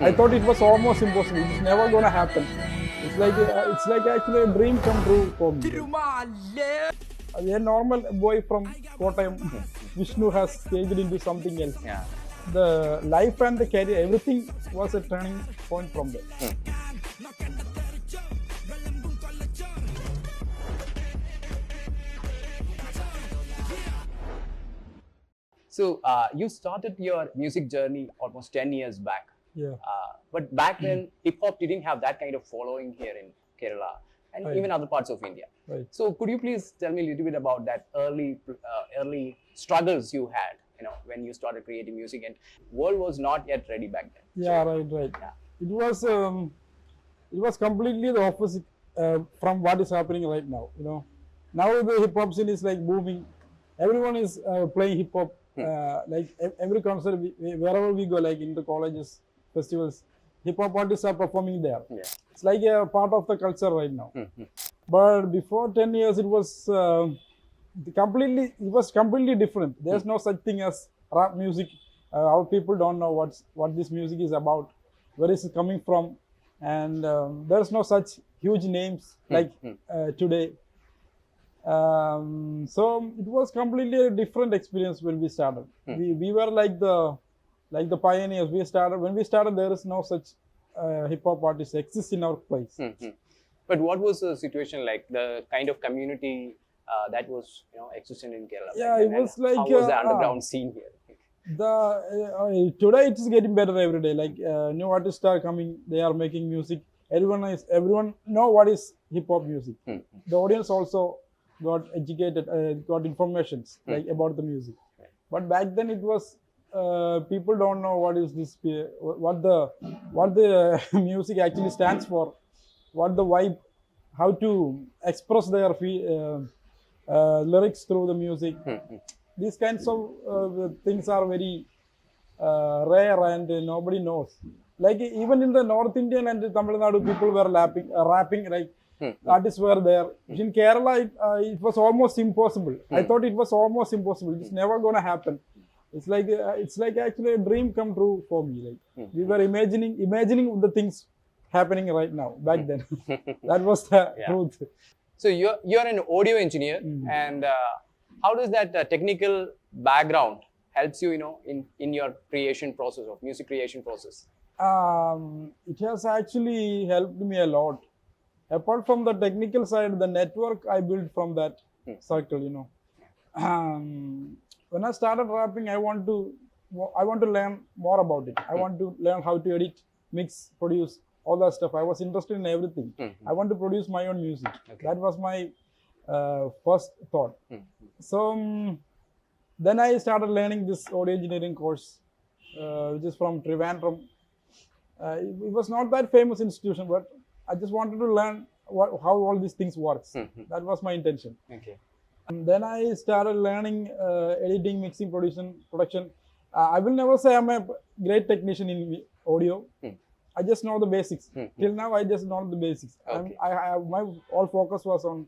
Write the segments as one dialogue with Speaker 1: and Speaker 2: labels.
Speaker 1: I thought it was almost impossible. It's never gonna happen. It's like actually a dream come true for me. A normal boy from Kottayam, Vishnu has changed into something else.
Speaker 2: Yeah.
Speaker 1: The life and the career, everything was a turning point from there.
Speaker 2: So you started your music journey almost 10 years back.
Speaker 1: Yeah.
Speaker 2: But back then, hip hop didn't have that kind of following here in Kerala and
Speaker 1: Right.
Speaker 2: even other parts of India.
Speaker 1: Right.
Speaker 2: So could you please tell me a little bit about that early struggles you had, when you started creating music, and world was not yet ready back then.
Speaker 1: Yeah, right.
Speaker 2: Yeah.
Speaker 1: It was completely the opposite from what is happening right now. Now the hip hop scene is like booming. Everyone is playing hip hop. Like every concert, wherever we go, like in the colleges, festivals, hip hop artists are performing there.
Speaker 2: Yeah.
Speaker 1: It's like a part of the culture right now. But before 10 years, it was completely different. There's no such thing as rap music. Our people don't know what this music is about, where is it coming from, and there's no such huge names like today. So it was completely a different experience when we started. We were like the pioneers. When we started. There is no such hip hop artists exist in our place.
Speaker 2: But what was the situation like? The kind of community that was existent in Kerala.
Speaker 1: Yeah,
Speaker 2: back
Speaker 1: it
Speaker 2: then,
Speaker 1: was
Speaker 2: and
Speaker 1: like,
Speaker 2: how was the underground scene here?
Speaker 1: Today it is getting better every day. Like new artists are coming, they are making music. Everyone know what is hip hop music. The audience also got educated, got informations like about the music. But back then it was people don't know what is this, what the music actually stands for, what the vibe, how to express their lyrics through the music. These kinds of things are very rare, and nobody knows. Like even in the North Indian and Tamil Nadu, people were rapping like artists were there. In Kerala, it was almost impossible. I thought it was almost impossible. It's never gonna happen. It's like actually a dream come true for me. Like we were imagining the things happening right now. Back then, that was the truth.
Speaker 2: So you're an audio engineer, and how does that technical background helps you, in your creation process of music creation process?
Speaker 1: It has actually helped me a lot. Apart from the technical side, the network I built from that circle. When I started rapping, I want to learn more about it. I want to learn how to edit, mix, produce, all that stuff. I was interested in everything. I want to produce my own music. That was my first thought. So then I started learning this audio engineering course, which is from Trivandrum. It was not that famous institution, but I just wanted to learn how all these things works. That was my intention.
Speaker 2: Okay.
Speaker 1: And then I started learning editing, mixing, production. I will never say I'm a great technician in audio. I just know the basics. Till now, I just know the basics.
Speaker 2: Okay.
Speaker 1: My all focus was on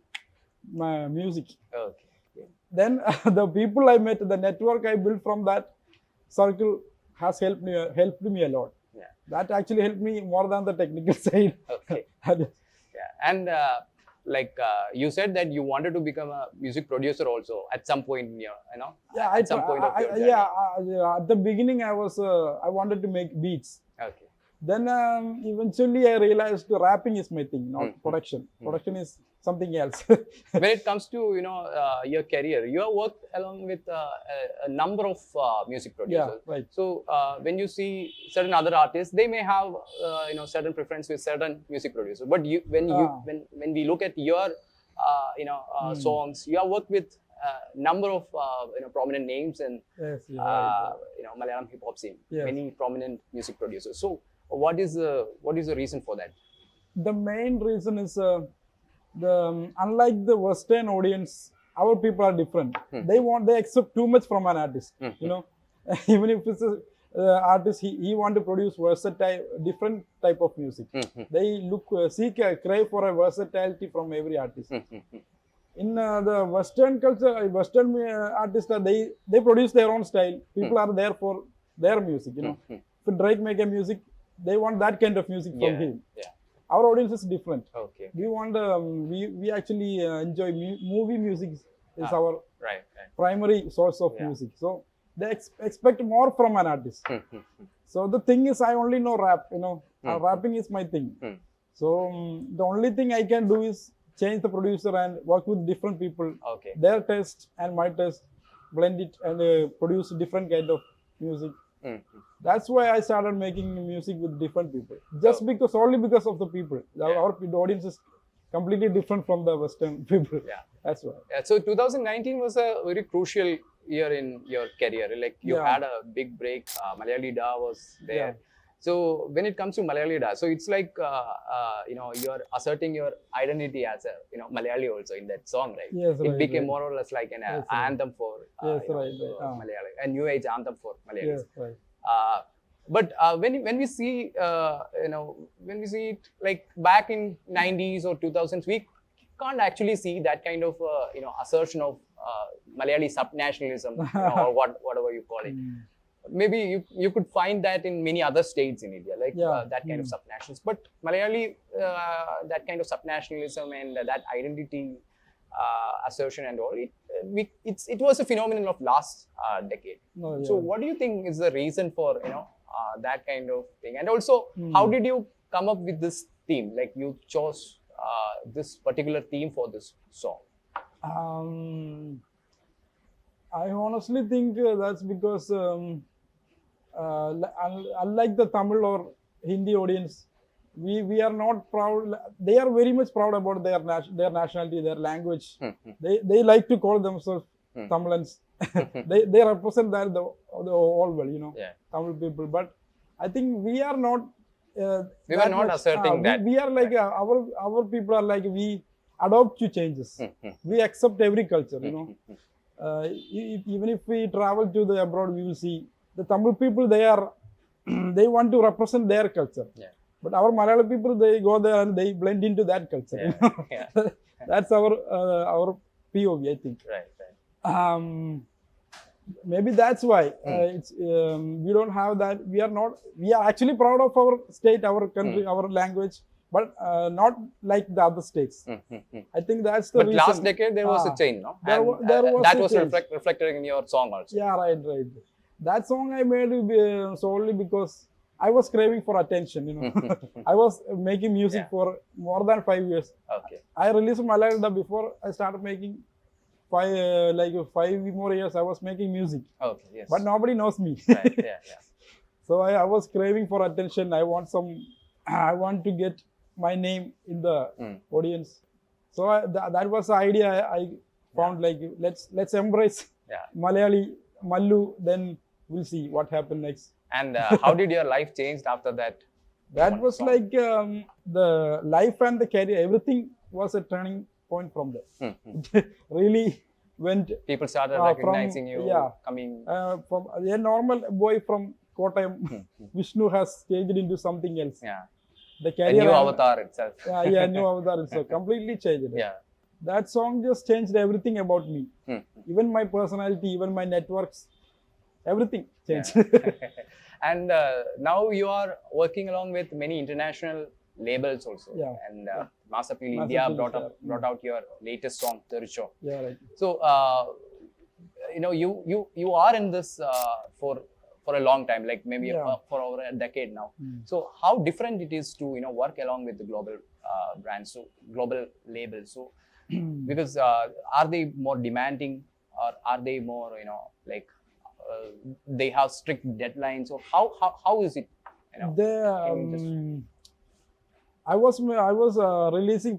Speaker 1: my music.
Speaker 2: Okay.
Speaker 1: Then the people I met, the network I built from that circle has helped me a lot.
Speaker 2: Yeah.
Speaker 1: That actually helped me more than the technical side.
Speaker 2: Okay. Yeah. And you said that you wanted to become a music producer also at some point in your,
Speaker 1: Yeah,
Speaker 2: at some point of your journey.
Speaker 1: at the beginning I wanted to make beats.
Speaker 2: Okay.
Speaker 1: Then eventually I realized rapping is my thing, not production. Production is something else.
Speaker 2: When it comes to your career, you have worked along with a number of music producers.
Speaker 1: Yeah, right.
Speaker 2: So when you see certain other artists, they may have certain preference with certain music producers. But when we look at your songs, you have worked with number of prominent names and
Speaker 1: Yes, right.
Speaker 2: Malayalam hip hop scene.
Speaker 1: Yes.
Speaker 2: Many prominent music producers. So what is the reason for that?
Speaker 1: The main reason is unlike the Western audience, our people are different. They accept too much from an artist. Even if it's a artist, he want to produce versatile, different type of music. They crave for a versatility from every artist. In the Western culture, Western artists they produce their own style. People are there for their music. If Drake make a music, they want that kind of music from him.
Speaker 2: Yeah.
Speaker 1: Our audience is different.
Speaker 2: Okay.
Speaker 1: We want we actually enjoy movie music is our
Speaker 2: Right.
Speaker 1: primary source of music. So they expect more from an artist. So the thing is, I only know rap. Rapping is my thing. So the only thing I can do is change the producer and work with different people.
Speaker 2: Okay.
Speaker 1: Their taste and my taste, blend it and produce different kind of music. That's why I started making music with different people. Just only because of the people. Our audience is completely different from the Western people.
Speaker 2: Yeah.
Speaker 1: That's why.
Speaker 2: So 2019 was a very crucial year in your career. Like you had a big break. Malayali Da was there.
Speaker 1: Yeah.
Speaker 2: So when it comes to Malayali Da, so it's like you're asserting your identity as a Malayali also in that song, right?
Speaker 1: Yes,
Speaker 2: it
Speaker 1: right,
Speaker 2: became
Speaker 1: right.
Speaker 2: more or less like an anthem for Malayali, a new age anthem for Malayalis.
Speaker 1: Yes, right.
Speaker 2: But when we see when we see it like back in 90s or 2000s, we can't actually see that kind of assertion of Malayali subnationalism or whatever you call it. Maybe you could find that in many other states in India, like that kind of subnationalism. But Malayali, that kind of subnationalism and that identity assertion and all, it was a phenomenon of last decade. So what do you think is the reason for that kind of thing? And also, how did you come up with this theme? Like you chose this particular theme for this song.
Speaker 1: I honestly think that's because unlike the Tamil or Hindi audience, we are not proud. They are very much proud about their nationality, their language. They like to call themselves Tamilans. they represent that the whole world, Tamil people. But I think we are not.
Speaker 2: We were not asserting that.
Speaker 1: We are like our people are like we adopt to changes. We accept every culture. Even if we travel to the abroad, we will see the Tamil people. They want to represent their culture.
Speaker 2: Yeah.
Speaker 1: But our Malayalam people, they go there and they blend into that culture. That's our POV, I think.
Speaker 2: Right.
Speaker 1: Maybe that's why it's we don't have that. We are actually proud of our state, our country, our language, but not like the other states. I think that's the reason.
Speaker 2: But last decade there was a change, no? That was reflected in your song also.
Speaker 1: Yeah, right. That song I made solely because I was craving for attention. I was making music for more than 5 years.
Speaker 2: Okay.
Speaker 1: I released Malayalam before I started making 5 more years. I was making music.
Speaker 2: Okay. Yes.
Speaker 1: But nobody knows me.
Speaker 2: Right. Yeah.
Speaker 1: So I was craving for attention. I want to get my name in the audience. So that was the idea I found. Like let's embrace Malayali, Mallu. Then we'll see what happens next.
Speaker 2: And how did your life change after that?
Speaker 1: That was song? Like the life and the career. Everything was a turning point from there. Really went.
Speaker 2: People started recognizing you. Coming
Speaker 1: from a normal boy from Kottayam, Vishnu has changed into something else.
Speaker 2: Yeah.
Speaker 1: The career.
Speaker 2: A new avatar itself.
Speaker 1: New avatar itself. Completely changed.
Speaker 2: Yeah.
Speaker 1: That song just changed everything about me. Even my personality, even my networks, everything changed.
Speaker 2: And now you are working along with many international labels also. And Mass Appeal India brought out your latest song, Thericho.
Speaker 1: Yeah, right.
Speaker 2: So you are in this for a long time, like maybe for over a decade now. So how different it is to work along with the global brands, so global labels. So because are they more demanding, or are they more like they have strict deadlines, or how is it?
Speaker 1: I was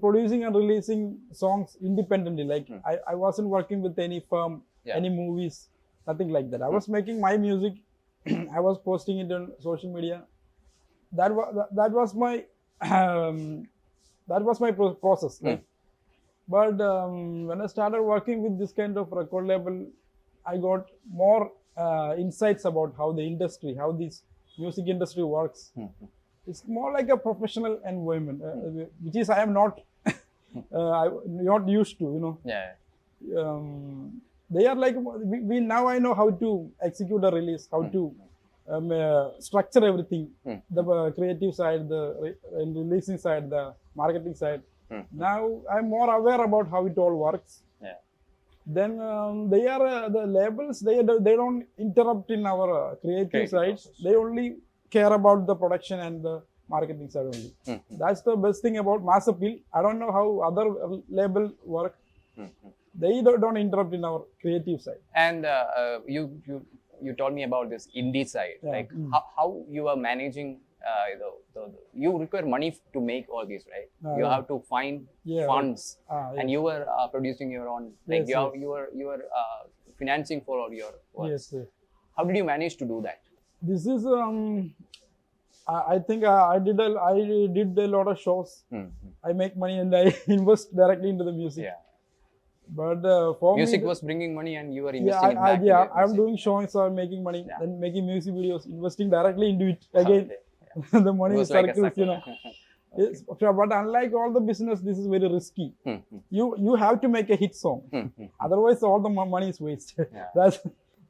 Speaker 1: producing and releasing songs independently. Like I wasn't working with any firm, any movies, nothing like that. I was making my music. I was posting it on social media. That was my process. But when I started working with this kind of record label, I got more insights about how this music industry works. It's more like a professional environment, which is I am not not used to. They are like we now I know how to execute a release, how to structure everything,
Speaker 2: Hmm.
Speaker 1: the creative side, the releasing side, the marketing side.
Speaker 2: Hmm.
Speaker 1: Now I'm more aware about how it all works.
Speaker 2: Yeah.
Speaker 1: Then they are the labels. They don't interrupt in our creative
Speaker 2: Creative
Speaker 1: sides.
Speaker 2: process.
Speaker 1: They only care about the production and the marketing side only.
Speaker 2: Hmm.
Speaker 1: That's the best thing about mass appeal. I don't know how other label work.
Speaker 2: Hmm. Hmm.
Speaker 1: They don't interrupt in our creative side.
Speaker 2: And you told me about this indie side.
Speaker 1: Yeah.
Speaker 2: Like how you are managing. You require money to make all these, right? You
Speaker 1: Yeah.
Speaker 2: have to find
Speaker 1: Yeah,
Speaker 2: funds, and
Speaker 1: yes.
Speaker 2: you were producing your own. Like
Speaker 1: Yes,
Speaker 2: you were financing for all your works.
Speaker 1: Yes, yes.
Speaker 2: How did you manage to do that?
Speaker 1: This is I think I did a lot of shows.
Speaker 2: Hmm.
Speaker 1: I make money and I invest directly into the music.
Speaker 2: Yeah.
Speaker 1: But for
Speaker 2: Music
Speaker 1: me,
Speaker 2: was bringing money, and you were
Speaker 1: yeah,
Speaker 2: investing it back. to the
Speaker 1: I'm
Speaker 2: music.
Speaker 1: doing shows, I'm making money,
Speaker 2: Yeah.
Speaker 1: then making music videos, investing directly into it again.
Speaker 2: Okay.
Speaker 1: The money
Speaker 2: It was like a
Speaker 1: circles, you know.
Speaker 2: circle.
Speaker 1: It's, but unlike all the business, this is very risky.
Speaker 2: Hmm. Hmm.
Speaker 1: You have to make a hit song,
Speaker 2: Hmm. Hmm.
Speaker 1: otherwise all the money is wasted.
Speaker 2: Yeah.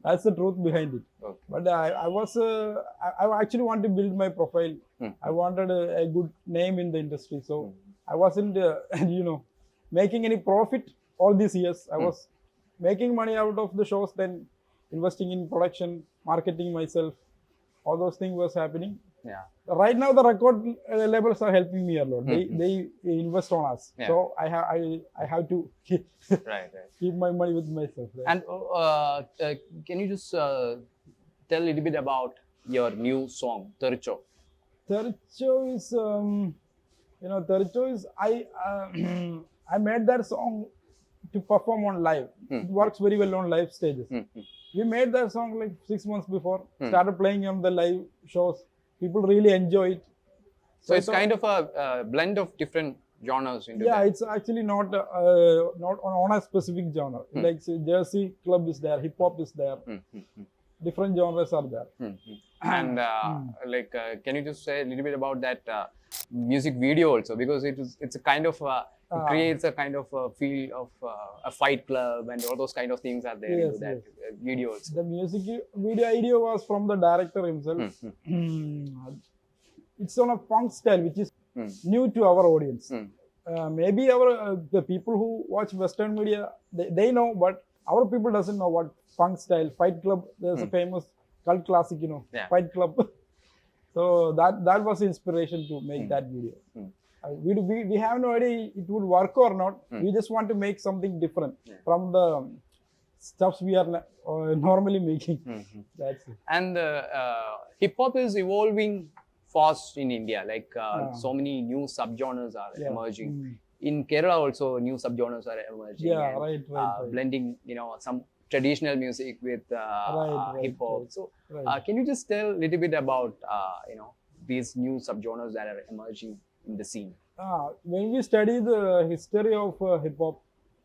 Speaker 1: That's the truth behind it.
Speaker 2: Okay.
Speaker 1: But I actually want to build my profile.
Speaker 2: Hmm.
Speaker 1: I wanted a good name in the industry, so I wasn't making any profit all these years. I was making money out of the shows, then investing in production, marketing myself. All those things was happening.
Speaker 2: Yeah.
Speaker 1: Right now, the record labels are helping me a lot. They invest on us,
Speaker 2: Yeah.
Speaker 1: so I have to
Speaker 2: Right. Right.
Speaker 1: keep my money with myself. Right?
Speaker 2: And can you just tell a little bit about your new song, Thericho?
Speaker 1: Thericho is, Thericho is I made that song to perform on live. It works very well on live stages. We made that song like 6 months before. Started playing on the live shows. People really enjoy it.
Speaker 2: So it's kind of a blend of different genres into
Speaker 1: Yeah,
Speaker 2: that.
Speaker 1: it's actually not on a specific genre. Like say, Jersey club is there, hip hop is there. Different genres are there.
Speaker 2: And can you just say a little bit about that music video also, because it's a kind of it creates a kind of a feel of a fight club, and all those kind of things are there into that video also.
Speaker 1: The music video idea was from the director himself. It's on a punk style, which is new to our audience. Maybe the people who watch Western media, they know, but our people doesn't know what punk style, fight club. There's a famous cult classic,
Speaker 2: Yeah.
Speaker 1: Fight Club. So that was the inspiration to make that video. We have no idea it would work or not. We just want to make something different from the stuffs we are normally making. That's it.
Speaker 2: And hip hop is evolving fast in India. Like so many new subgenres are emerging. In Kerala also, new subgenres are emerging.
Speaker 1: Yeah,
Speaker 2: and,
Speaker 1: right.
Speaker 2: Blending, some traditional music with hip hop.
Speaker 1: right.
Speaker 2: So, can you just tell a little bit about these new subgenres that are emerging in the scene?
Speaker 1: When we study the history of hip hop,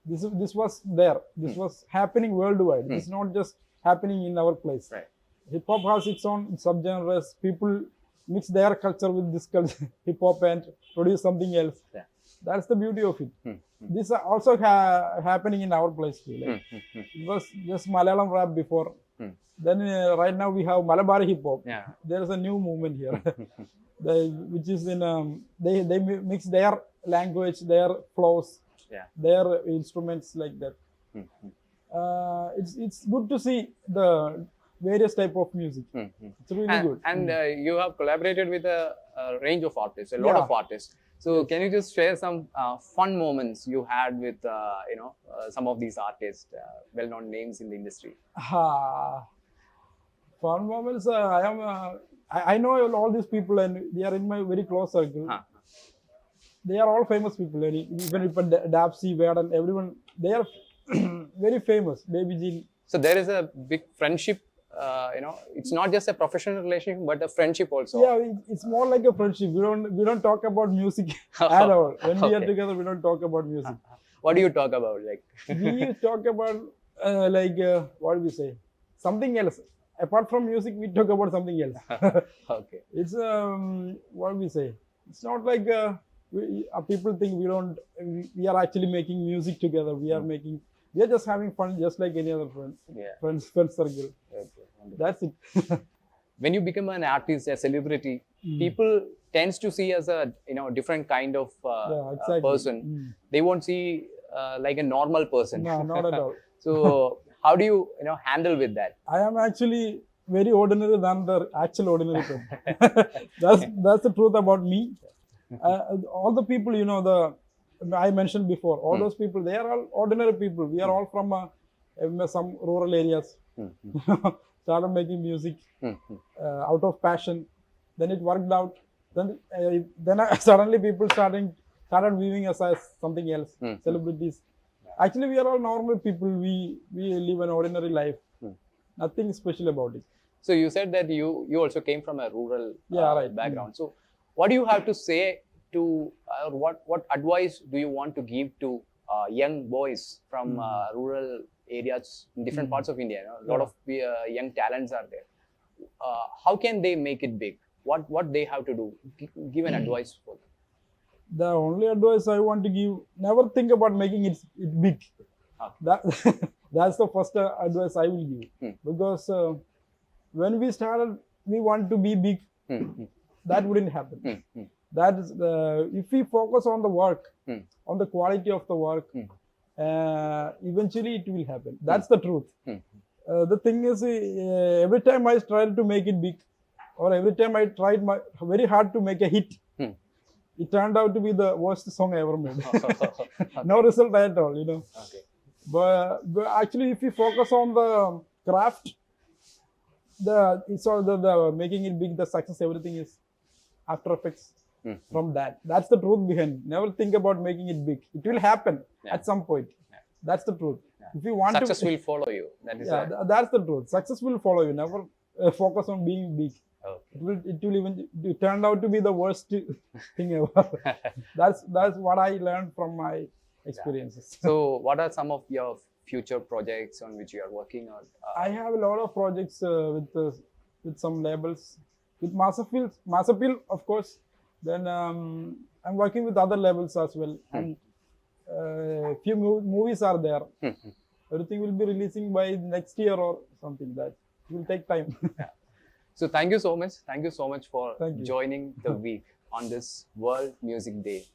Speaker 1: this was there. This was happening worldwide. It's not just happening in our place.
Speaker 2: Right.
Speaker 1: Hip hop has its own subgenres. People mix their culture with this culture, hip hop, and produce something else.
Speaker 2: Yeah.
Speaker 1: That's the beauty of it. This are also happening in our place too. Like, it was just Malayalam rap before. Then right now we have Malabari hip hop.
Speaker 2: Yeah.
Speaker 1: There is a new movement here, which is in they mix their language, their flows, their instruments like that. It's good to see the various type of music. It's really good.
Speaker 2: And you have collaborated with a range of artists, a lot of artists. So can you just share some fun moments you had with some of these artists, well-known names in the industry?
Speaker 1: Fun moments. I know all these people, and they are in my very close circle. They are all famous people. Even if Dapsy, Vedan, everyone, they are very famous. Baby Jean.
Speaker 2: So there is a big friendship. It's not just a professional relationship, but a friendship also.
Speaker 1: Yeah, it's more like a friendship. We don't talk about music at all. When we are together, we don't talk about music.
Speaker 2: What do you talk about? Like
Speaker 1: we talk about what do we say? Something else. Apart from music, we talk about something else.
Speaker 2: Okay.
Speaker 1: It's what do we say? It's not like people think we are actually making music together. We are just having fun, just like any other friends.
Speaker 2: Yeah.
Speaker 1: Friend circle.
Speaker 2: Okay.
Speaker 1: That's it.
Speaker 2: when you become an artist, a celebrity, people tends to see as a different kind of
Speaker 1: exactly.
Speaker 2: person. They won't see like a normal person.
Speaker 1: No, not at all.
Speaker 2: So how do you handle with that?
Speaker 1: I am actually very ordinary than the actual ordinary person. That's the truth about me. All the people, I mentioned before, all those people, they are all ordinary people. We are all from some rural areas. Started making music out of passion. Then it worked out. Then suddenly people started viewing us as something else, celebrities. Actually, we are all normal people. We live an ordinary life. Nothing special about it.
Speaker 2: So you said that you also came from a rural
Speaker 1: right.
Speaker 2: background. So what do you have to say to, or what advice do you want to give to young boys from rural areas in different parts of India? A lot of young talents are there. How can they make it big? What they have to do? Give an advice for them.
Speaker 1: The only advice I want to give: never think about making it big. That's the first advice I will give. Because when we started, we want to be big. That wouldn't happen. That is, if we focus on the work, on the quality of the work, eventually it will happen. That's the truth. The thing is, every time I tried to make it big, or every time I tried very hard to make a hit, it turned out to be the worst song I ever made. No result at all,
Speaker 2: Okay.
Speaker 1: But actually, if you focus on the craft, it's all the making it big, the success, everything is after effects from that. That's the truth behind. Never think about making it big. It will happen at some point. That's the truth. If you want
Speaker 2: success will follow you. That is
Speaker 1: that's the truth. Success will follow you. Never focus on being big.
Speaker 2: Okay.
Speaker 1: It will even turn out to be the worst thing ever. That's what I learned from my experiences.
Speaker 2: So what are some of your future projects on which you are working on?
Speaker 1: I have a lot of projects with some labels, with Massapil, of course. Then I'm working with other labels as well, and few movies are there. Everything will be releasing by next year or something. That will take time.
Speaker 2: So thank you so much. Thank you so much for
Speaker 1: Thank you.
Speaker 2: joining the week on this World Music Day.